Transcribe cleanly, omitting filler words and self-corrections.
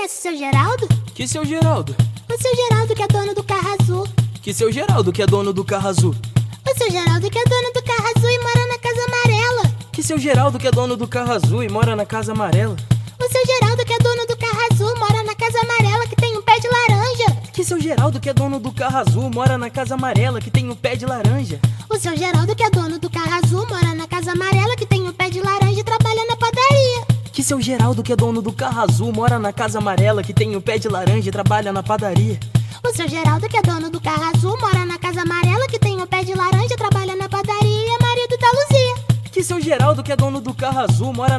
conhece o seu Geraldo? Que seu Geraldo? O seu Geraldo que é dono do carro azul. Que seu Geraldo que é dono do carro azul? O seu Geraldo que é dono do carro azul e mora na casa amarela. Que seu Geraldo que é dono do carro azul e mora na casa amarela? O seu Geraldo que é dono do carro azul mora na casa amarela que tem um pé de laranja. Que seu Geraldo que é dono do carro azul mora na casa amarela que tem um pé de laranja? O seu Geraldo que é dono do carro azul mora na casa amarela que tem um pé de laranja e trabalha na padaria. Que seu Geraldo que é dono do carro azul mora na casa amarela que tem um pé de laranja e trabalha na padaria? O seu Geraldo que é dono do carro azul mora na casa amarela que tem um pé de laranja, trabalha na padaria e é marido da Luzia. Que seu Geraldo que é dono do carro azul mora na